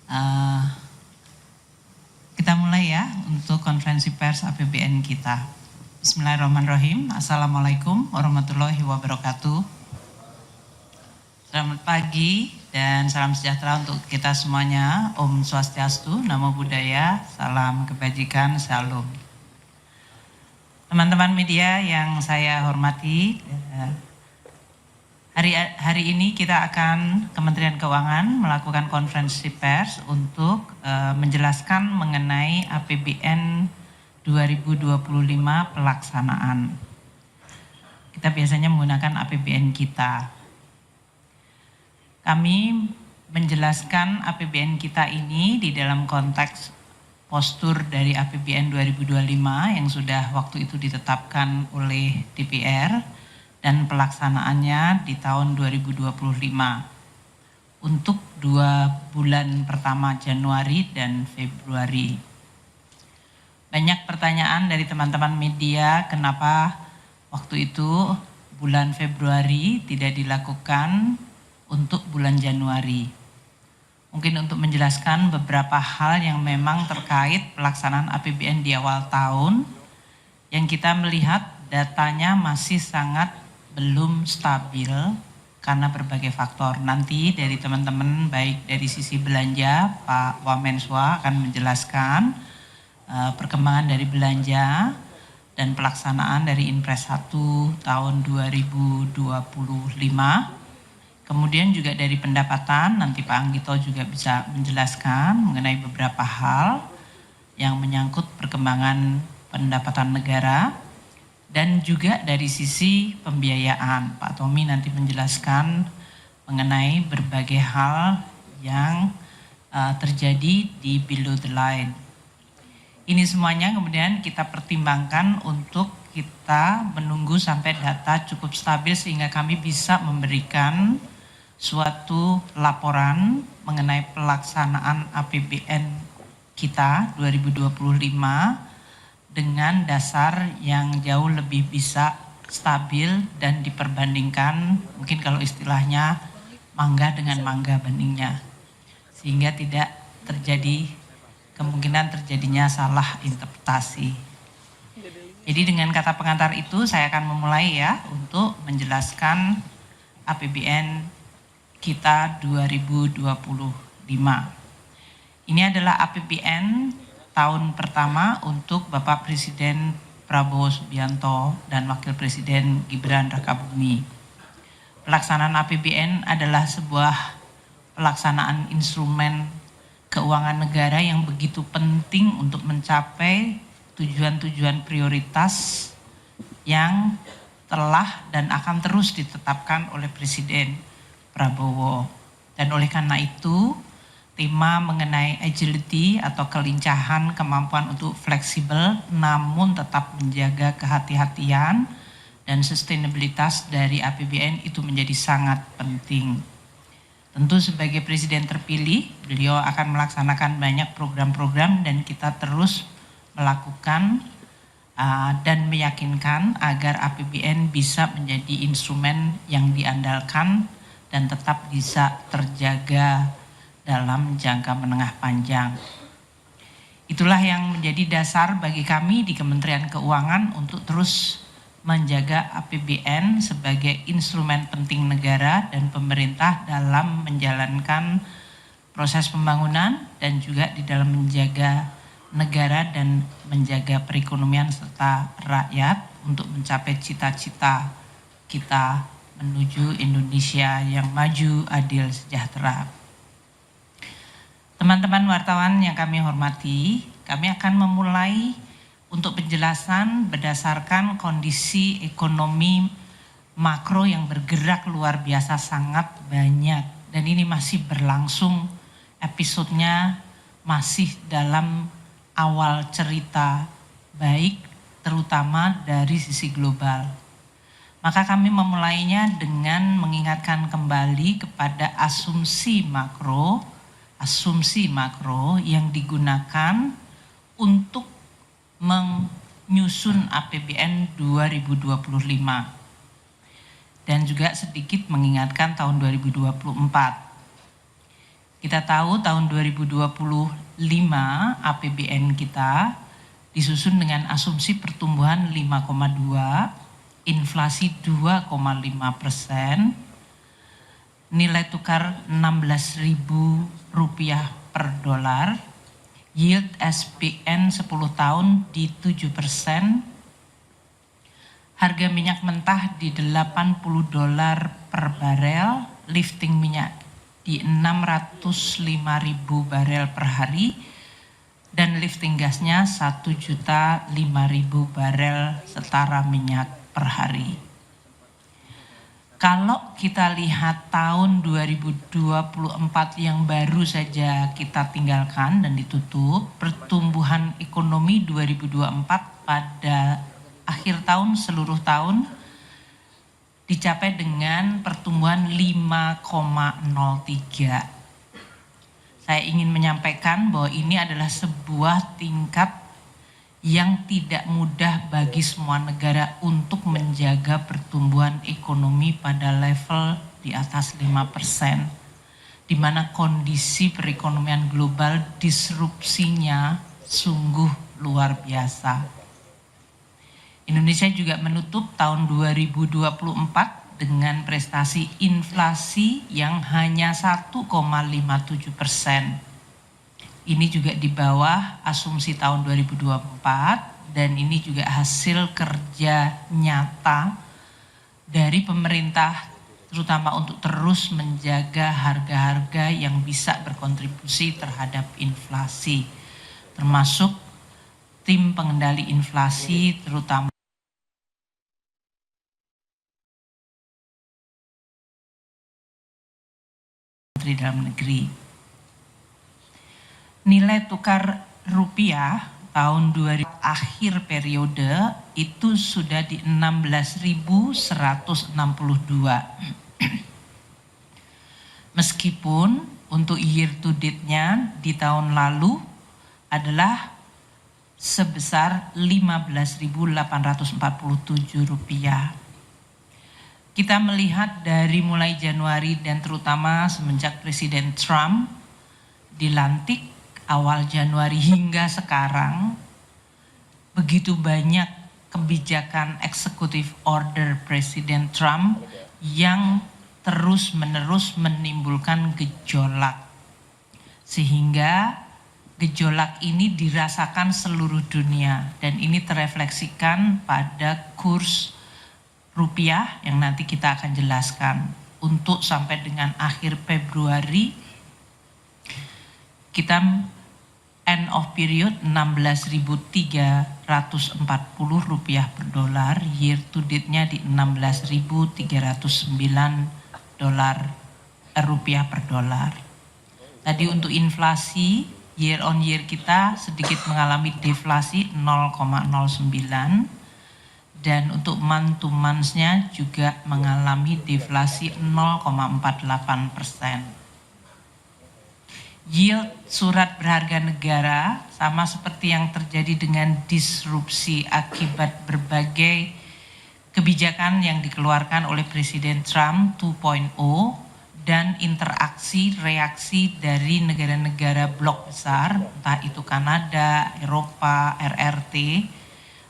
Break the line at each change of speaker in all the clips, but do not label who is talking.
Uh, kita mulai ya untuk konferensi pers APBN kita. Bismillahirrahmanirrahim. Assalamualaikum warahmatullahi wabarakatuh. Selamat pagi dan salam sejahtera untuk kita semuanya. Om Swastiastu, Namo Buddhaya, salam kebajikan, Shalom. Teman-teman media yang saya hormati, Hari ini kita akan Kementerian Keuangan melakukan konferensi pers untuk menjelaskan mengenai APBN 2025 pelaksanaan. Kita biasanya menggunakan APBN kita. Kami menjelaskan APBN kita ini di dalam konteks postur dari APBN 2025 yang sudah waktu itu ditetapkan oleh DPR dan pelaksanaannya di tahun 2025 untuk 2 bulan pertama Januari dan Februari. Banyak pertanyaan dari teman-teman media kenapa waktu itu bulan Februari tidak dilakukan untuk bulan Januari. Mungkin untuk menjelaskan beberapa hal yang memang terkait pelaksanaan APBN di awal tahun yang kita melihat datanya masih sangat belum stabil karena berbagai faktor. Nanti dari teman-teman baik dari sisi belanja, Pak Wamenswa akan menjelaskan perkembangan dari belanja dan pelaksanaan dari Inpres 1 tahun 2025. Kemudian juga dari pendapatan, nanti Pak Anggito juga bisa menjelaskan mengenai beberapa hal yang menyangkut perkembangan pendapatan negara. Dan juga dari sisi pembiayaan, Pak Tommy nanti menjelaskan mengenai berbagai hal yang terjadi di below the line. Ini semuanya kemudian kita pertimbangkan untuk kita menunggu sampai data cukup stabil sehingga kami bisa memberikan suatu laporan mengenai pelaksanaan APBN kita 2025 dengan dasar yang jauh lebih bisa stabil dan diperbandingkan, mungkin kalau istilahnya mangga dengan mangga bandingnya, sehingga tidak terjadi kemungkinan terjadinya salah interpretasi. Jadi dengan kata pengantar itu saya akan memulai ya untuk menjelaskan APBN kita 2025. Ini adalah APBN tahun pertama untuk Bapak Presiden Prabowo Subianto dan Wakil Presiden Gibran Rakabuming. Pelaksanaan APBN adalah sebuah pelaksanaan instrumen keuangan negara yang begitu penting untuk mencapai tujuan-tujuan prioritas yang telah dan akan terus ditetapkan oleh Presiden Prabowo. Dan oleh karena itu, tema mengenai agility atau kelincahan, kemampuan untuk fleksibel namun tetap menjaga kehati-hatian dan sustainabilitas dari APBN itu menjadi sangat penting. Tentu sebagai presiden terpilih, beliau akan melaksanakan banyak program-program dan kita terus melakukan dan meyakinkan agar APBN bisa menjadi instrumen yang diandalkan dan tetap bisa terjaga dalam jangka menengah panjang. Itulah yang menjadi dasar bagi kami di Kementerian Keuangan untuk terus menjaga APBN sebagai instrumen penting negara dan pemerintah dalam menjalankan proses pembangunan dan juga di dalam menjaga negara dan menjaga perekonomian serta rakyat untuk mencapai cita-cita kita menuju Indonesia yang maju, adil, sejahtera. Teman-teman wartawan yang kami hormati, kami akan memulai untuk penjelasan berdasarkan kondisi ekonomi makro yang bergerak luar biasa sangat banyak. Dan ini masih berlangsung, episodenya masih dalam awal cerita baik, terutama dari sisi global. Maka kami memulainya dengan mengingatkan kembali kepada asumsi makro yang digunakan untuk menyusun APBN 2025 dan juga sedikit mengingatkan tahun 2024. Kita tahu tahun 2025 APBN kita disusun dengan asumsi pertumbuhan 5,2, inflasi 2,5%, nilai tukar Rp16.000 per dolar, yield SBN 10 tahun di 7%, harga minyak mentah di $80 per barel, lifting minyak di 605.000 barel per hari, dan lifting gasnya 1.005.000 barel setara minyak per hari. Kalau kita lihat tahun 2024 yang baru saja kita tinggalkan dan ditutup, pertumbuhan ekonomi 2024 pada akhir tahun seluruh tahun dicapai dengan pertumbuhan 5,03. Saya ingin menyampaikan bahwa ini adalah sebuah tingkat yang tidak mudah bagi semua negara untuk menjaga pertumbuhan ekonomi pada level di atas 5%, di mana kondisi perekonomian global disrupsinya sungguh luar biasa. Indonesia juga menutup tahun 2024 dengan prestasi inflasi yang hanya 1,57%. Ini juga di bawah asumsi tahun 2024 dan ini juga hasil kerja nyata dari pemerintah, terutama untuk terus menjaga harga-harga yang bisa berkontribusi terhadap inflasi, termasuk tim pengendali inflasi terutama Menteri Dalam Negeri. Nilai tukar rupiah tahun 2000 akhir periode itu sudah di 16.162. Meskipun untuk year to date-nya di tahun lalu adalah sebesar 15.847 rupiah. Kita melihat dari mulai Januari dan terutama semenjak Presiden Trump dilantik awal Januari hingga sekarang, begitu banyak kebijakan eksekutif order Presiden Trump yang terus-menerus menimbulkan gejolak. Sehingga gejolak ini dirasakan seluruh dunia dan ini terefleksikan pada kurs rupiah yang nanti kita akan jelaskan. Untuk sampai dengan akhir Februari kita end of period 16.340 rupiah per dolar, year to date-nya di 16.309 rupiah per dolar. Tadi untuk inflasi year on year kita sedikit mengalami deflasi 0,09 dan untuk month to month-nya juga mengalami deflasi 0,48%. Yield surat berharga negara sama seperti yang terjadi dengan disrupsi akibat berbagai kebijakan yang dikeluarkan oleh Presiden Trump 2.0 dan interaksi reaksi dari negara-negara blok besar, entah itu Kanada, Eropa, RRT,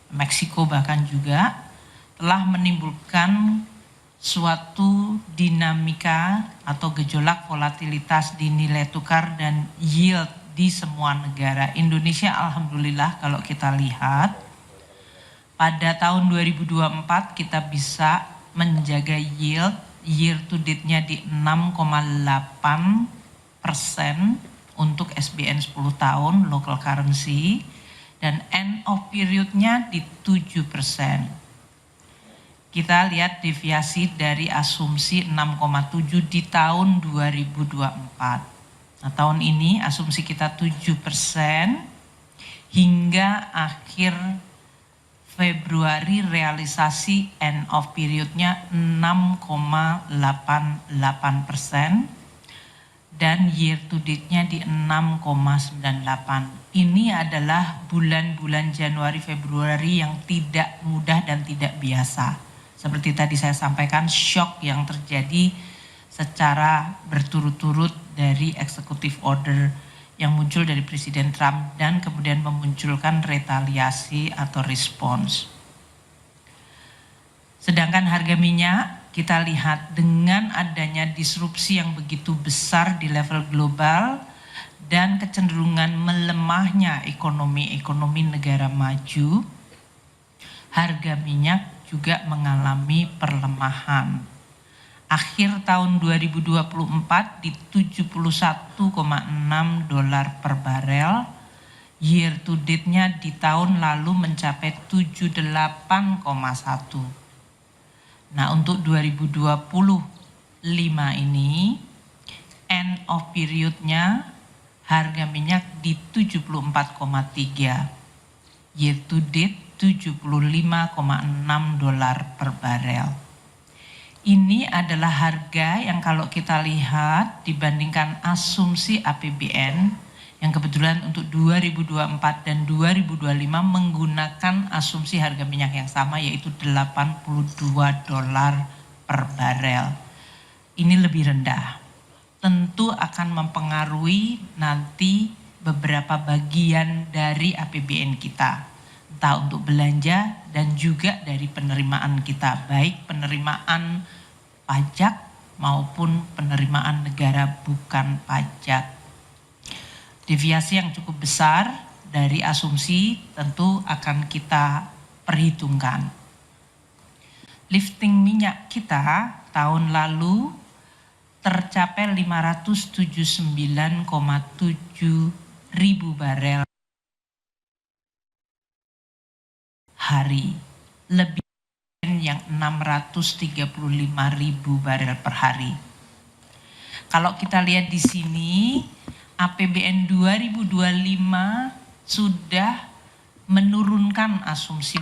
Meksiko bahkan juga telah menimbulkan suatu dinamika atau gejolak volatilitas di nilai tukar dan yield di semua negara. Indonesia alhamdulillah kalau kita lihat pada tahun 2024 kita bisa menjaga yield year to date-nya di 6,8% untuk SBN 10 tahun local currency dan end of period-nya di 7%. Kita lihat deviasi dari asumsi 6,7 di tahun 2024. Nah, tahun ini asumsi kita 7% hingga akhir Februari realisasi end of period-nya 6,88% dan year to date-nya di 6,98. Ini adalah bulan-bulan Januari Februari yang tidak mudah dan tidak biasa. Seperti tadi saya sampaikan, shock yang terjadi secara berturut-turut dari executive order yang muncul dari Presiden Trump dan kemudian memunculkan retaliasi atau respons. Sedangkan harga minyak kita lihat dengan adanya disrupsi yang begitu besar di level global dan kecenderungan melemahnya ekonomi negara maju, harga minyak juga mengalami perlemahan. Akhir tahun 2024 di 71,6 dolar per barel, year to date-nya di tahun lalu mencapai 78,1. Nah, untuk 2025 ini end of period-nya harga minyak di 74,3, year to date 75,6 dolar per barel. Ini adalah harga yang kalau kita lihat dibandingkan asumsi APBN yang kebetulan untuk 2024 dan 2025 menggunakan asumsi harga minyak yang sama yaitu 82 dolar per barel. Ini lebih rendah. Tentu akan mempengaruhi nanti beberapa bagian dari APBN kita. Entah untuk belanja dan juga dari penerimaan kita, baik penerimaan pajak maupun penerimaan negara bukan pajak. Deviasi yang cukup besar dari asumsi tentu akan kita perhitungkan. Lifting minyak kita tahun lalu tercapai 579,7 ribu barel hari, lebih yang 635 ribu barel per hari. Kalau kita lihat di sini, APBN 2025 sudah menurunkan asumsi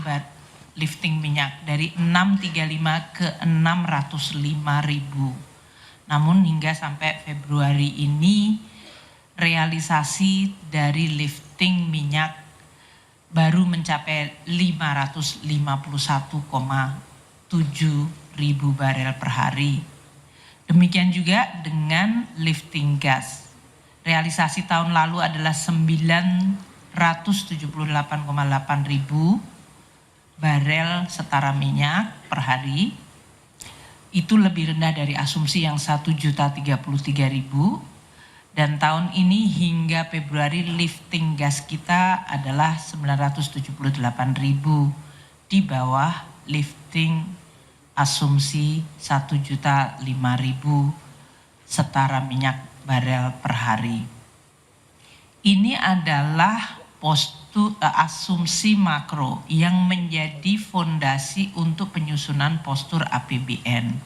lifting minyak dari 635 ke 605 ribu. Namun hingga sampai Februari ini realisasi dari lifting minyak baru mencapai 551,7 ribu barel per hari. Demikian juga dengan lifting gas. Realisasi tahun lalu adalah 978,8 ribu barel setara minyak per hari. Itu lebih rendah dari asumsi yang 1.033.000. Dan tahun ini hingga Februari lifting gas kita adalah 978.000 di bawah lifting asumsi 1.005.000 setara minyak barel per hari. Ini adalah asumsi makro yang menjadi fondasi untuk penyusunan postur APBN.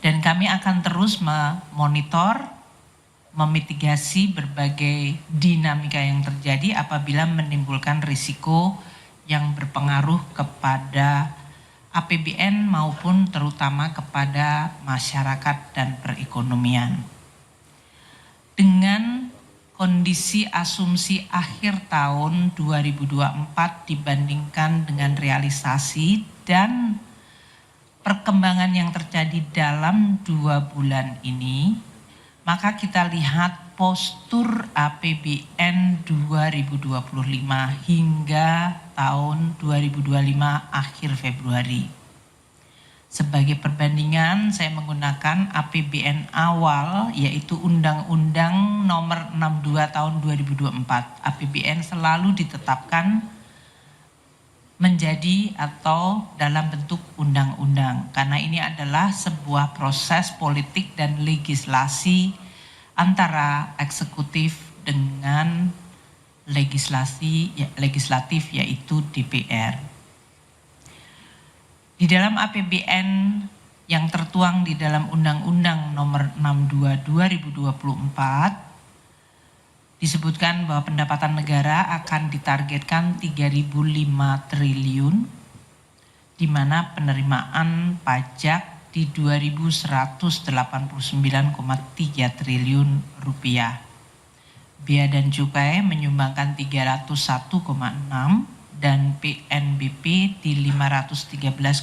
Dan kami akan terus memonitor, memitigasi berbagai dinamika yang terjadi apabila menimbulkan risiko yang berpengaruh kepada APBN maupun terutama kepada masyarakat dan perekonomian. Dengan kondisi asumsi akhir tahun 2024 dibandingkan dengan realisasi dan perkembangan yang terjadi dalam 2 bulan ini, maka kita lihat postur APBN 2025 hingga tahun 2025 akhir Februari. Sebagai perbandingan, saya menggunakan APBN awal, yaitu Undang-Undang Nomor 62 Tahun 2024. APBN selalu ditetapkan menjadi atau dalam bentuk undang-undang, karena ini adalah sebuah proses politik dan legislasi antara eksekutif dengan legislatif yaitu DPR. Di dalam APBN yang tertuang di dalam Undang-Undang Nomor 62 2024 disebutkan bahwa pendapatan negara akan ditargetkan 3.005 triliun, di mana penerimaan pajak di 2.189,3 triliun rupiah. Bea dan cukai menyumbangkan 301,6 dan PNBP di 513,6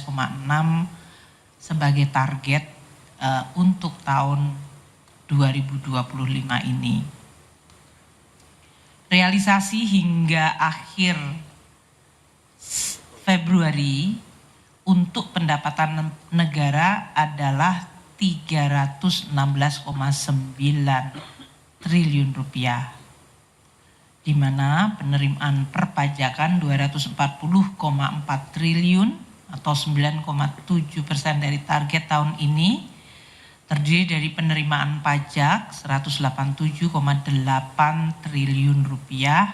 sebagai target untuk tahun 2025 ini. Realisasi hingga akhir Februari untuk pendapatan negara adalah 316,9 triliun rupiah, di mana penerimaan perpajakan 240,4 triliun atau 9,7% dari target tahun ini, terdiri dari penerimaan pajak 187,8 triliun rupiah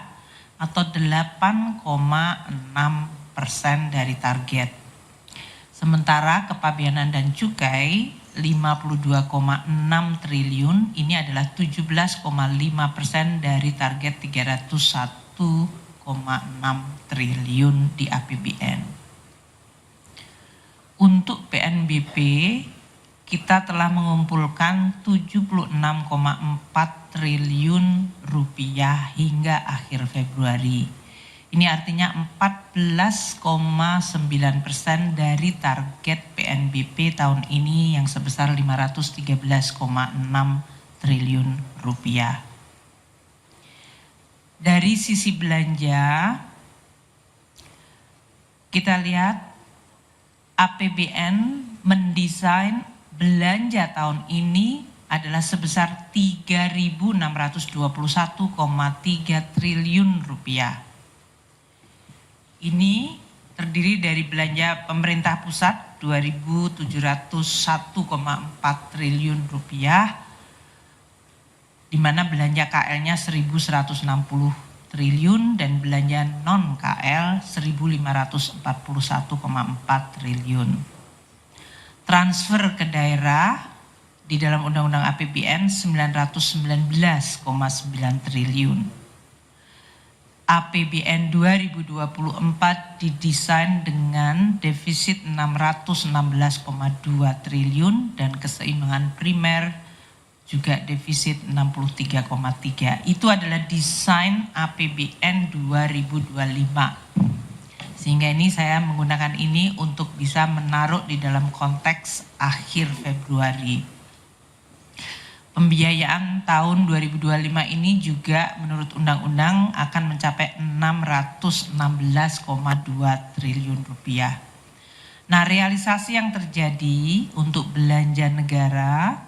atau 8,6% dari target. Sementara kepabeanan dan cukai 52,6 triliun, ini adalah 17,5% dari target 301,6 triliun di APBN. Untuk PNBP, kita telah mengumpulkan 76,4 triliun rupiah hingga akhir Februari. Ini artinya 14,9% dari target PNBP tahun ini yang sebesar 513,6 triliun rupiah. Dari sisi belanja, kita lihat APBN mendesain belanja tahun ini adalah sebesar 3.621,3 triliun rupiah. Ini terdiri dari belanja pemerintah pusat 2.701,4 triliun rupiah, di mana belanja KL-nya 1.160 triliun dan belanja non-KL 1.541,4 triliun. Transfer ke daerah di dalam Undang-Undang APBN 919,9 triliun. APBN 2024 didesain dengan defisit 616,2 triliun dan keseimbangan primer juga defisit 63,3. Itu adalah desain APBN 2025. Sehingga ini saya menggunakan ini untuk bisa menaruh di dalam konteks akhir Februari. Pembiayaan tahun 2025 ini juga menurut undang-undang akan mencapai 616,2 triliun rupiah. Nah, realisasi yang terjadi untuk belanja negara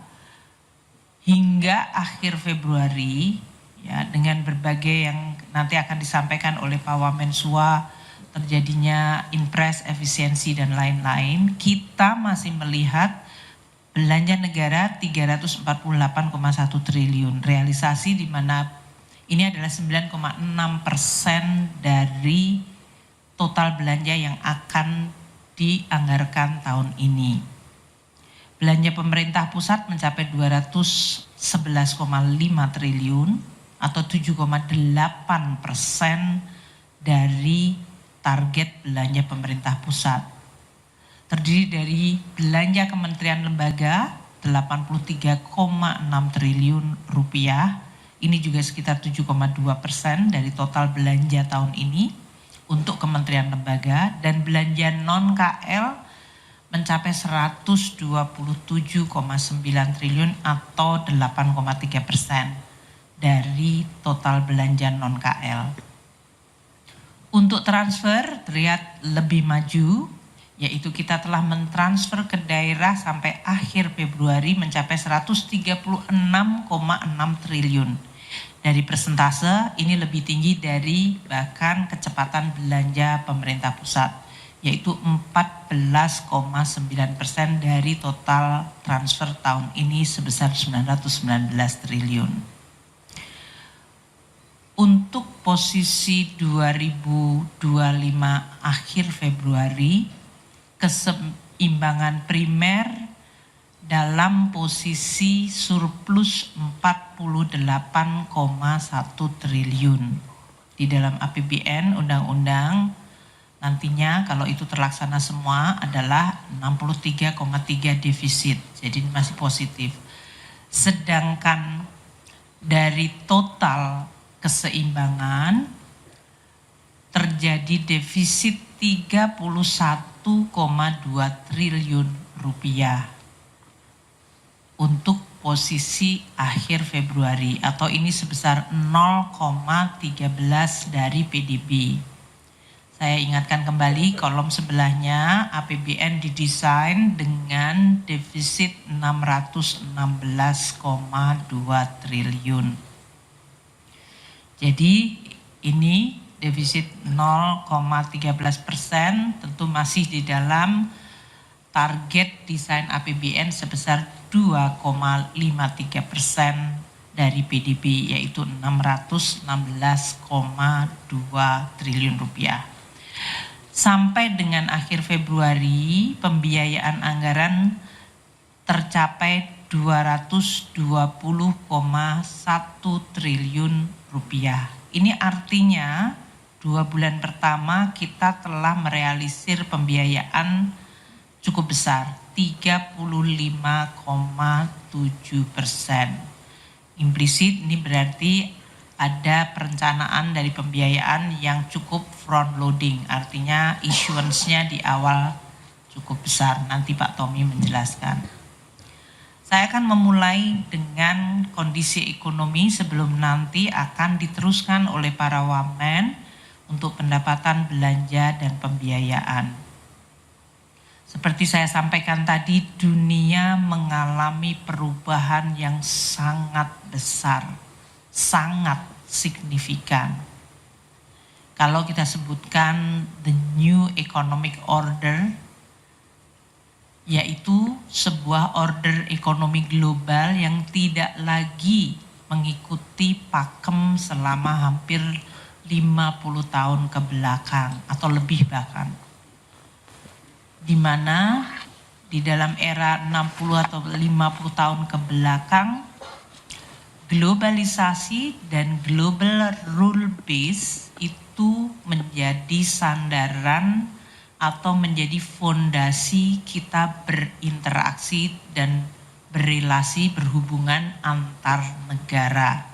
hingga akhir Februari, ya, dengan berbagai yang nanti akan disampaikan oleh Pak Wamensua, terjadinya impres, efisiensi, dan lain-lain, kita masih melihat belanja negara 348,1 triliun. Realisasi di mana ini adalah 9,6% dari total belanja yang akan dianggarkan tahun ini. Belanja pemerintah pusat mencapai 211,5 triliun atau 7,8% dari target belanja pemerintah pusat. Terdiri dari belanja kementerian lembaga 83,6 triliun rupiah. Ini juga sekitar 7,2% dari total belanja tahun ini untuk kementerian lembaga, dan belanja non-KL mencapai 127,9 triliun atau 8,3% dari total belanja non-KL. Untuk transfer terlihat lebih maju, yaitu kita telah mentransfer ke daerah sampai akhir Februari mencapai 136,6 triliun. Dari persentase ini lebih tinggi dari bahkan kecepatan belanja pemerintah pusat, yaitu 14,9% dari total transfer tahun ini sebesar 919 triliun. Untuk posisi 2025 akhir Februari, keseimbangan primer dalam posisi surplus 48,1 triliun. Di dalam APBN undang-undang nantinya kalau itu terlaksana semua adalah 63,3 defisit, jadi masih positif. Sedangkan dari total keseimbangan terjadi defisit 31,2 triliun rupiah. untuk posisi akhir Februari atau ini sebesar 0,13 dari PDB. Saya ingatkan kembali kolom sebelahnya APBN didesain dengan defisit 616,2 triliun. Jadi ini defisit 0,13% tentu masih di dalam target desain APBN sebesar 2,53% dari PDB, yaitu 616,2 triliun rupiah. Sampai dengan akhir Februari, pembiayaan anggaran tercapai 220,1 triliun rupiah. Ini artinya 2 bulan pertama kita telah merealisir pembiayaan cukup besar, 35,7%. Implisit ini berarti ada perencanaan dari pembiayaan yang cukup front loading, artinya issuance-nya di awal cukup besar. Nanti Pak Tommy menjelaskan. Saya akan memulai dengan kondisi ekonomi sebelum nanti akan diteruskan oleh para wamen untuk pendapatan belanja dan pembiayaan. Seperti saya sampaikan tadi, dunia mengalami perubahan yang sangat besar, sangat signifikan. Kalau kita sebutkan the new economic order, yaitu sebuah order ekonomi global yang tidak lagi mengikuti pakem selama hampir 50 tahun ke belakang atau lebih bahkan. Di mana di dalam era 60 atau 50 tahun ke belakang, globalisasi dan global rule base itu menjadi sandaran atau menjadi fondasi kita berinteraksi dan berrelasi berhubungan antar negara.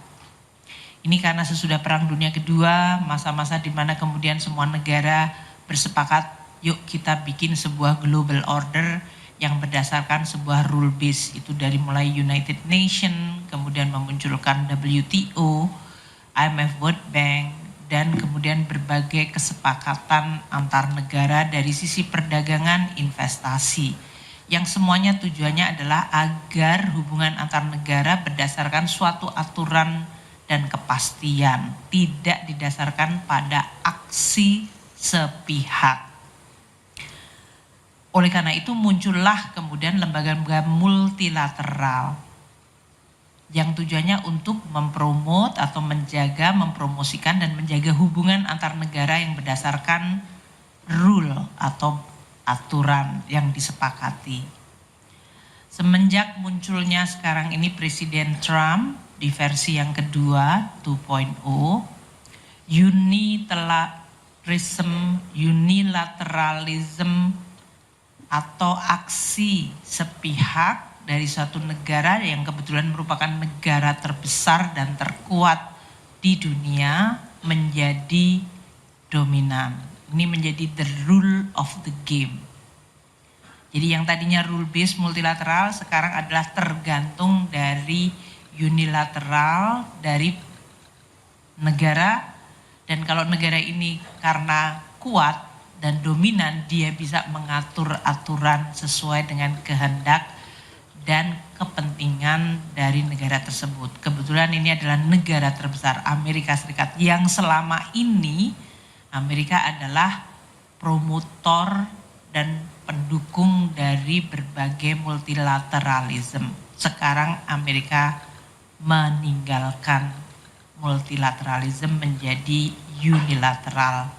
Ini karena sesudah Perang Dunia Kedua, masa-masa di mana kemudian semua negara bersepakat, yuk kita bikin sebuah global order yang berdasarkan sebuah rule base. Itu dari mulai United Nations, kemudian memunculkan WTO, IMF World Bank, dan kemudian berbagai kesepakatan antar negara dari sisi perdagangan investasi. Yang semuanya tujuannya adalah agar hubungan antar negara berdasarkan suatu aturan dan kepastian, tidak didasarkan pada aksi sepihak. Oleh karena itu muncullah kemudian lembaga-lembaga multilateral yang tujuannya untuk mempromot atau menjaga, mempromosikan dan menjaga hubungan antar negara yang berdasarkan rule atau aturan yang disepakati. Semenjak munculnya sekarang ini Presiden Trump di versi yang kedua 2.0, unilateralism atau aksi sepihak dari suatu negara yang kebetulan merupakan negara terbesar dan terkuat di dunia menjadi dominan. Ini menjadi the rule of the game. Jadi yang tadinya rule based multilateral sekarang adalah tergantung dari unilateral dari negara, dan kalau negara ini karena kuat dan dominan dia bisa mengatur aturan sesuai dengan kehendak dan kepentingan dari negara tersebut. Kebetulan ini adalah negara terbesar Amerika Serikat yang selama ini Amerika adalah promotor dan pendukung dari berbagai multilateralism. Sekarang Amerika meninggalkan multilateralism menjadi unilateral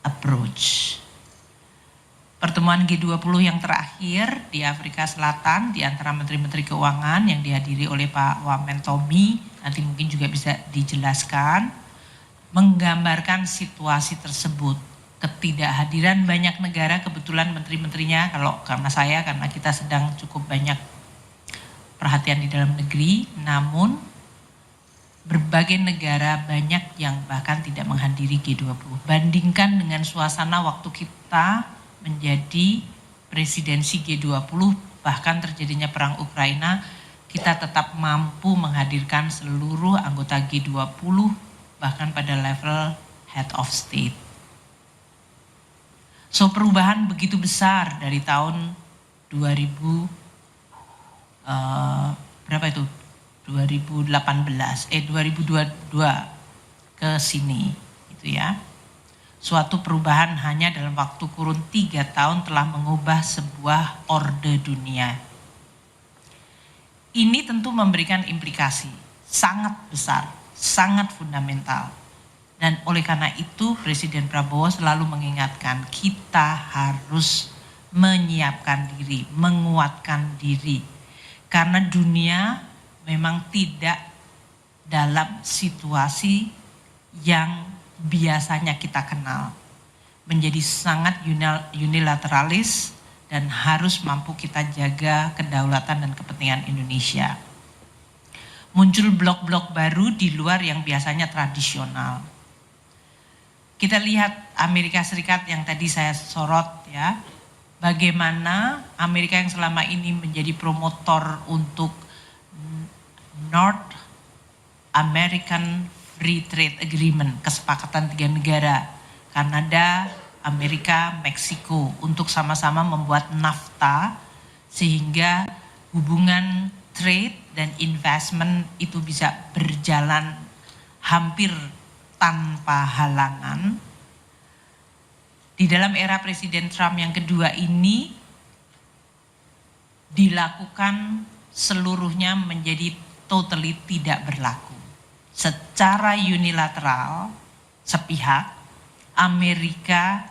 approach. Pertemuan G20 yang terakhir di Afrika Selatan di antara Menteri-Menteri Keuangan yang dihadiri oleh Pak Wamen Tommy, nanti mungkin juga bisa dijelaskan, menggambarkan situasi tersebut. Ketidakhadiran banyak negara, kebetulan menteri-menterinya, karena kita sedang cukup banyak perhatian di dalam negeri, namun berbagai negara banyak yang bahkan tidak menghadiri G20. Bandingkan dengan suasana waktu kita menjadi presidensi G20 bahkan terjadinya perang Ukraina, kita tetap mampu menghadirkan seluruh anggota G20 bahkan pada level head of state. So perubahan begitu besar dari tahun 2000 berapa itu 2022 ke sini gitu ya. Suatu perubahan hanya dalam waktu kurun 3 tahun telah mengubah sebuah orde dunia. Ini tentu memberikan implikasi sangat besar, sangat fundamental. Dan oleh karena itu Presiden Prabowo selalu mengingatkan kita harus menyiapkan diri, menguatkan diri. Karena dunia memang tidak dalam situasi yang biasanya kita kenal. Menjadi sangat unilateralis dan harus mampu kita jaga kedaulatan dan kepentingan Indonesia. Muncul blok-blok baru di luar yang biasanya tradisional. Kita lihat Amerika Serikat yang tadi saya sorot ya. Bagaimana Amerika yang selama ini menjadi promotor untuk North American Free Trade Agreement, kesepakatan 3 negara, Kanada, Amerika, Meksiko, untuk sama-sama membuat NAFTA sehingga hubungan trade dan investment itu bisa berjalan hampir tanpa halangan. Di dalam era Presiden Trump yang kedua ini dilakukan seluruhnya menjadi totally tidak berlaku. Secara unilateral, sepihak, Amerika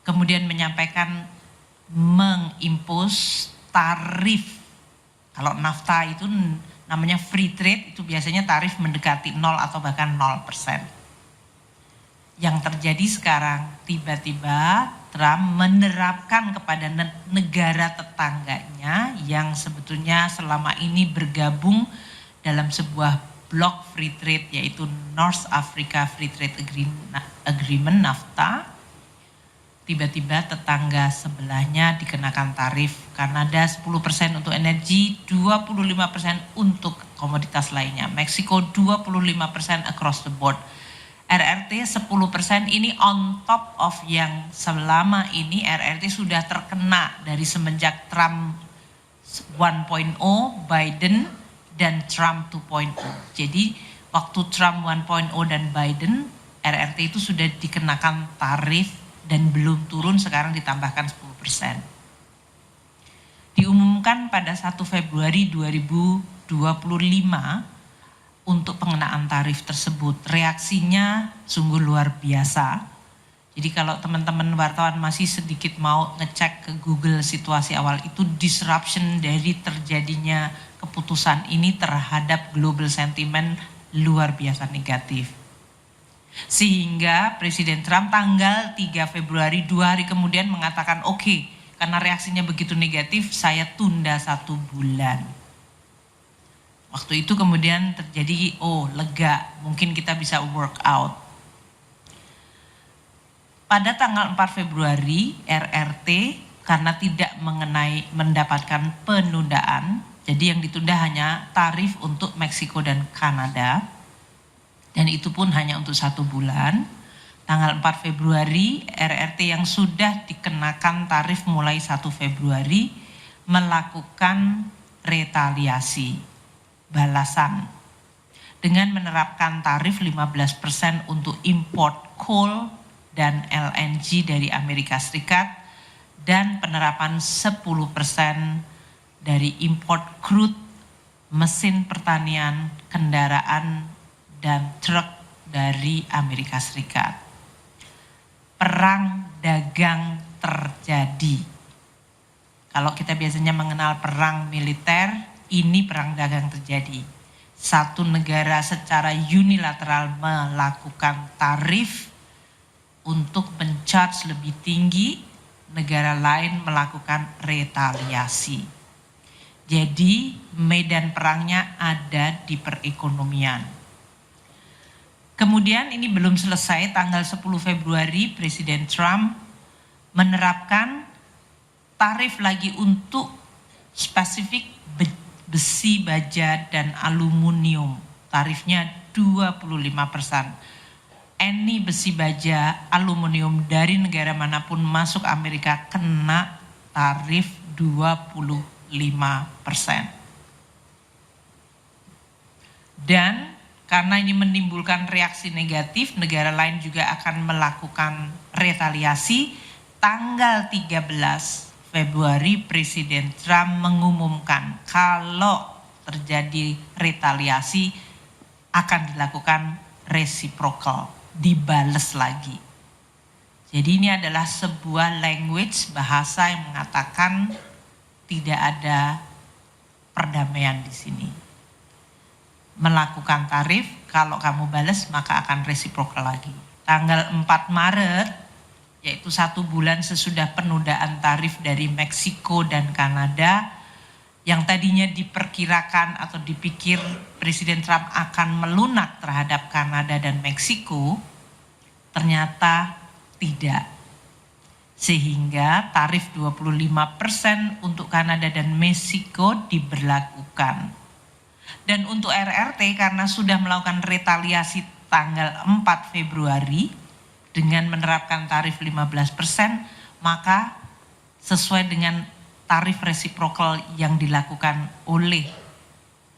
kemudian menyampaikan mengimpos tarif. Kalau NAFTA itu namanya free trade, itu biasanya tarif mendekati 0 atau bahkan 0%. Yang terjadi sekarang, tiba-tiba Trump menerapkan kepada negara tetangganya yang sebetulnya selama ini bergabung dalam sebuah blok free trade, yaitu North Africa Free Trade Agreement NAFTA. Tiba-tiba tetangga sebelahnya dikenakan tarif. Kanada 10% untuk energi, 25% untuk komoditas lainnya. Meksiko 25% across the board. RRT 10% ini on top of yang selama ini RRT sudah terkena dari semenjak Trump 1.0, Biden, dan Trump 2.0. Jadi waktu Trump 1.0 dan Biden, RRT itu sudah dikenakan tarif dan belum turun, sekarang ditambahkan 10%. Diumumkan pada 1 Februari 2025 untuk pengenaan tarif tersebut. Reaksinya sungguh luar biasa. Jadi kalau teman-teman wartawan masih sedikit mau ngecek ke Google situasi awal itu, disruption dari terjadinya keputusan ini terhadap global sentiment luar biasa negatif. Sehingga Presiden Trump tanggal 3 Februari 2 hari kemudian mengatakan oke, karena reaksinya begitu negatif saya tunda 1 bulan. Waktu itu kemudian terjadi, lega, mungkin kita bisa work out. Pada tanggal 4 Februari, RRT karena tidak mendapatkan penundaan, jadi yang ditunda hanya tarif untuk Meksiko dan Kanada, dan itu pun hanya untuk 1 bulan. Tanggal 4 Februari, RRT yang sudah dikenakan tarif mulai 1 Februari melakukan retaliasi, balasan, dengan menerapkan tarif 15% untuk import coal dan LNG dari Amerika Serikat dan penerapan 10% dari import crude, mesin pertanian, kendaraan, dan truk dari Amerika Serikat. Perang dagang terjadi. Kalau kita biasanya mengenal perang militer, ini perang dagang terjadi. Satu negara secara unilateral melakukan tarif untuk men-charge lebih tinggi, negara lain melakukan retaliasi. Jadi medan perangnya ada di perekonomian. Kemudian ini belum selesai, tanggal 10 Februari Presiden Trump menerapkan tarif lagi untuk spesifik besi, baja, dan aluminium tarifnya 25%. Any besi, baja, aluminium dari negara manapun masuk Amerika kena tarif 25%. Dan karena ini menimbulkan reaksi negatif, negara lain juga akan melakukan retaliasi. Tanggal 13 Februari Presiden Trump mengumumkan kalau terjadi retaliasi akan dilakukan reciprocal, dibales lagi. Jadi ini adalah sebuah language, bahasa yang mengatakan tidak ada perdamaian di sini. Melakukan tarif, kalau kamu balas maka akan reciprocal lagi. Tanggal 4 Maret, yaitu 1 bulan sesudah penundaan tarif dari Meksiko dan Kanada, yang tadinya diperkirakan atau dipikir Presiden Trump akan melunak terhadap Kanada dan Meksiko, ternyata tidak. Sehingga tarif 25% untuk Kanada dan Meksiko diberlakukan. Dan untuk RRT karena sudah melakukan retaliasi tanggal 4 Februari dengan menerapkan tarif 15%, maka sesuai dengan tarif reciprocal yang dilakukan oleh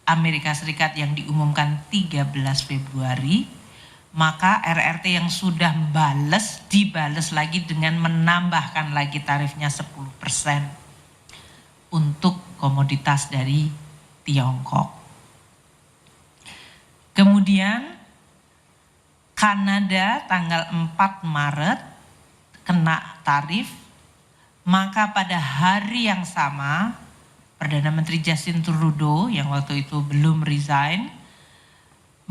Amerika Serikat yang diumumkan 13 Februari, maka RRT yang sudah dibales lagi dengan menambahkan lagi tarifnya 10% untuk komoditas dari Tiongkok. Kemudian Kanada tanggal 4 Maret kena tarif, maka pada hari yang sama Perdana Menteri Justin Trudeau yang waktu itu belum resign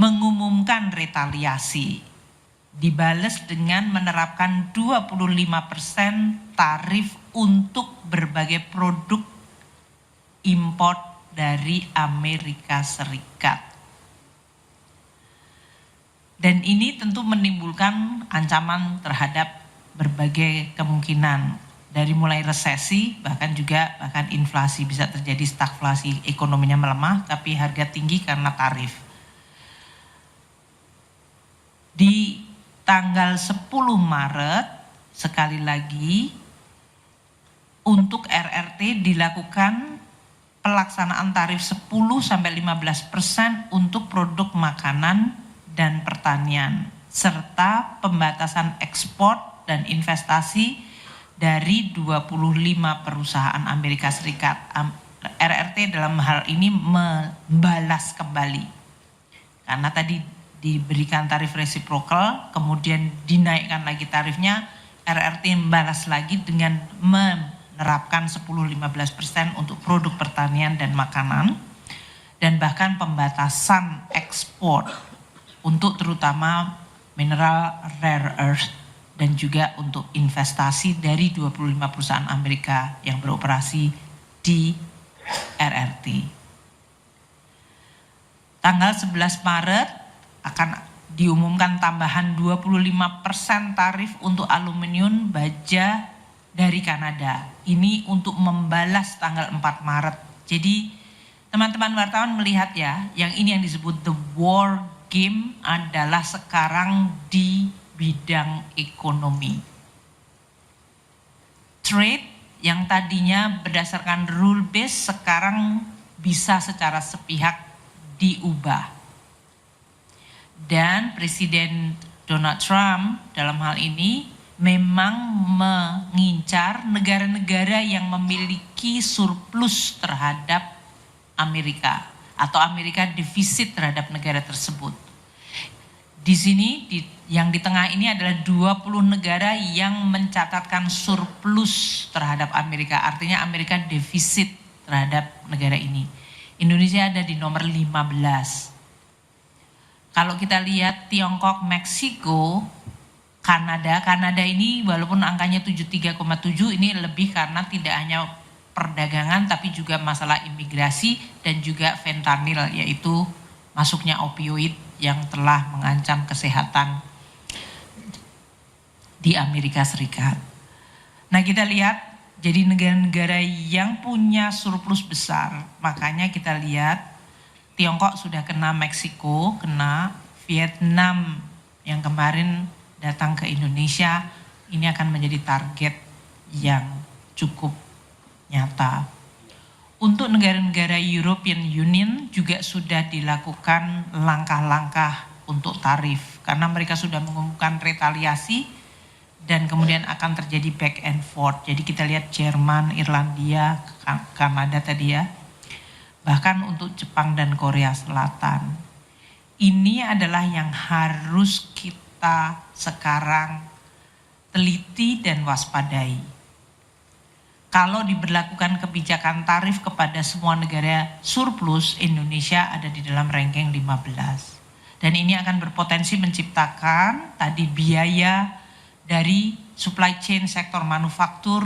mengumumkan retaliasi, dibales dengan menerapkan 25% tarif untuk berbagai produk impor dari Amerika Serikat. Dan ini tentu menimbulkan ancaman terhadap berbagai kemungkinan, dari mulai resesi bahkan inflasi, bisa terjadi stagflasi, ekonominya melemah tapi harga tinggi karena tarif. Di tanggal 10 Maret sekali lagi untuk RRT dilakukan pelaksanaan tarif 10-15% untuk produk makanan dan pertanian, serta pembatasan ekspor dan investasi dari 25 perusahaan Amerika Serikat. RRT dalam hal ini membalas kembali. Karena tadi diberikan tarif reciprocal, kemudian dinaikkan lagi tarifnya, RRT membalas lagi dengan menerapkan 10-15% untuk produk pertanian dan makanan, dan bahkan pembatasan ekspor untuk terutama mineral rare earth dan juga untuk investasi dari 25 perusahaan Amerika yang beroperasi di RRT. Tanggal 11 Maret akan diumumkan tambahan 25% tarif untuk aluminium baja dari Kanada. Ini untuk membalas tanggal 4 Maret. Jadi teman-teman wartawan melihat ya, yang ini yang disebut the war game adalah sekarang di bidang ekonomi. Trade yang tadinya berdasarkan rule base sekarang bisa secara sepihak diubah. Dan Presiden Donald Trump dalam hal ini memang mengincar negara-negara yang memiliki surplus terhadap Amerika atau Amerika defisit terhadap negara tersebut. Di sini yang di tengah ini adalah 20 negara yang mencatatkan surplus terhadap Amerika. Artinya Amerika defisit terhadap negara ini. Indonesia ada di nomor 15. Kalau kita lihat Tiongkok, Meksiko, Kanada ini walaupun angkanya 73,7 ini lebih karena tidak hanya perdagangan tapi juga masalah imigrasi dan juga fentanyl, yaitu masuknya opioid yang telah mengancam kesehatan di Amerika Serikat. Nah, kita lihat Jadi negara-negara yang punya surplus besar, makanya kita lihat Tiongkok sudah kena, Meksiko kena, Vietnam yang kemarin datang ke Indonesia, ini akan menjadi target yang cukup nyata. Untuk negara-negara European Union juga sudah dilakukan langkah-langkah untuk tarif, karena mereka sudah mengumumkan retaliasi dan kemudian akan terjadi back and forth. Jadi kita lihat Jerman, Irlandia, Kanada tadi ya. Bahkan untuk Jepang dan Korea Selatan. Ini adalah yang harus kita sekarang teliti dan waspadai. Kalau diberlakukan kebijakan tarif kepada semua negara surplus, Indonesia ada di dalam ranking 15. Dan ini akan berpotensi menciptakan tadi biaya dari supply chain sektor manufaktur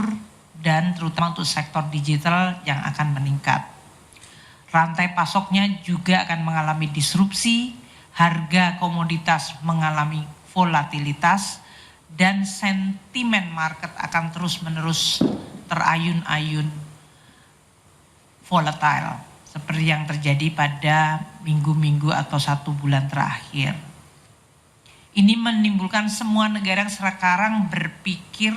dan terutama untuk sektor digital yang akan meningkat. Rantai pasoknya juga akan mengalami disrupsi, harga komoditas mengalami volatilitas, dan sentimen market akan terus-menerus terayun-ayun volatile, seperti yang terjadi pada minggu-minggu atau 1 bulan terakhir. Ini menimbulkan semua negara yang sekarang berpikir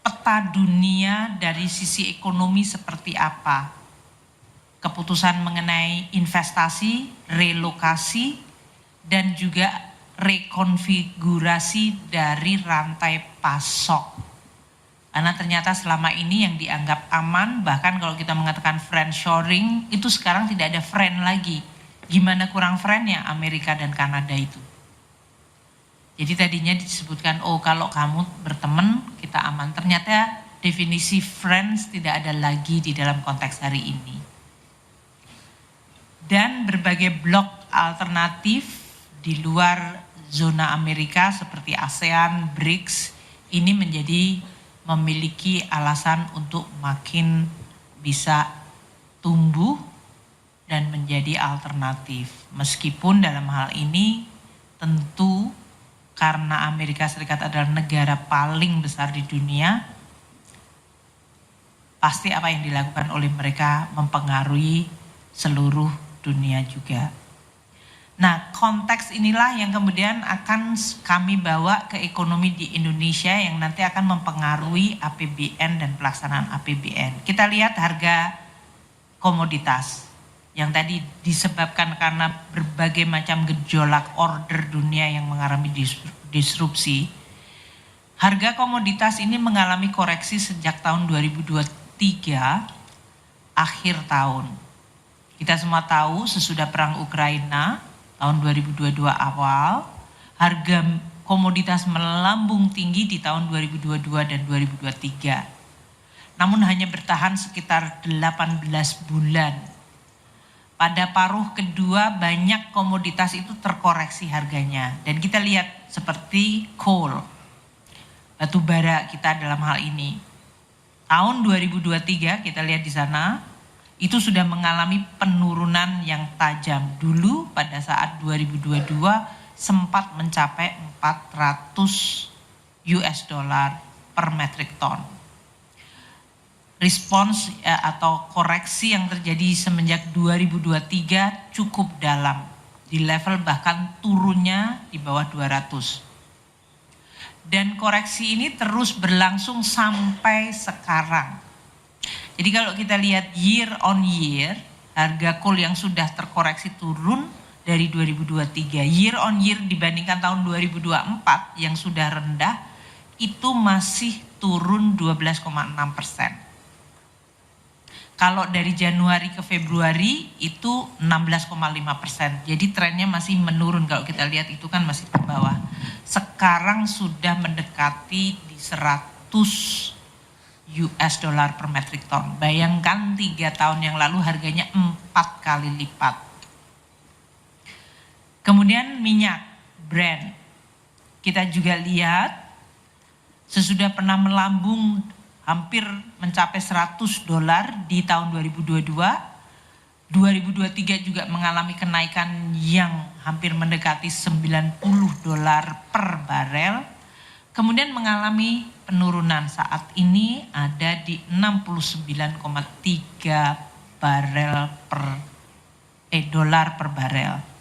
peta dunia dari sisi ekonomi seperti apa. Keputusan mengenai investasi, relokasi, dan juga rekonfigurasi dari rantai pasok. Karena ternyata selama ini yang dianggap aman, bahkan kalau kita mengatakan friendshoring, itu sekarang tidak ada friend lagi. Gimana kurang friendnya Amerika dan Kanada itu? Jadi tadinya disebutkan, oh kalau kamu berteman kita aman. Ternyata definisi friends tidak ada lagi di dalam konteks hari ini. Dan berbagai blok alternatif di luar zona Amerika seperti ASEAN, BRICS, ini memiliki alasan untuk makin bisa tumbuh dan menjadi alternatif. Meskipun dalam hal ini tentu karena Amerika Serikat adalah negara paling besar di dunia, pasti apa yang dilakukan oleh mereka mempengaruhi seluruh dunia juga. Nah, konteks inilah yang kemudian akan kami bawa ke ekonomi di Indonesia yang nanti akan mempengaruhi APBN dan pelaksanaan APBN. Kita lihat harga komoditas yang tadi disebabkan karena berbagai macam gejolak order dunia yang mengalami disrupsi. Harga komoditas ini mengalami koreksi sejak tahun 2023 akhir tahun. Kita semua tahu sesudah perang Ukraina tahun 2022 awal, harga komoditas melambung tinggi di tahun 2022 dan 2023. Namun hanya bertahan sekitar 18 bulan. Pada paruh kedua banyak komoditas itu terkoreksi harganya. Dan kita lihat seperti coal, batu bara kita dalam hal ini. Tahun 2023 kita lihat di sana, itu sudah mengalami penurunan yang tajam. Dulu pada saat 2022 sempat mencapai 400 US dollar per metric ton. Respons atau koreksi yang terjadi semenjak 2023 cukup dalam, di level bahkan turunnya di bawah 200. Dan koreksi ini terus berlangsung sampai sekarang. Jadi kalau kita lihat year on year, harga coal yang sudah terkoreksi turun dari 2023. Year on year dibandingkan tahun 2024 yang sudah rendah, itu masih turun 12,6%. Kalau dari Januari ke Februari itu 16,5%. Jadi trennya masih menurun, kalau kita lihat itu kan masih ke bawah. Sekarang sudah mendekati di 100 US dollar per metric ton. Bayangkan 3 tahun yang lalu harganya 4 kali lipat. Kemudian minyak Brent. Kita juga lihat sesudah pernah melambung hampir mencapai 100 dolar di tahun 2022. 2023 juga mengalami kenaikan yang hampir mendekati 90 dolar per barel. Kemudian mengalami penurunan saat ini ada di 69,3 dolar per barel.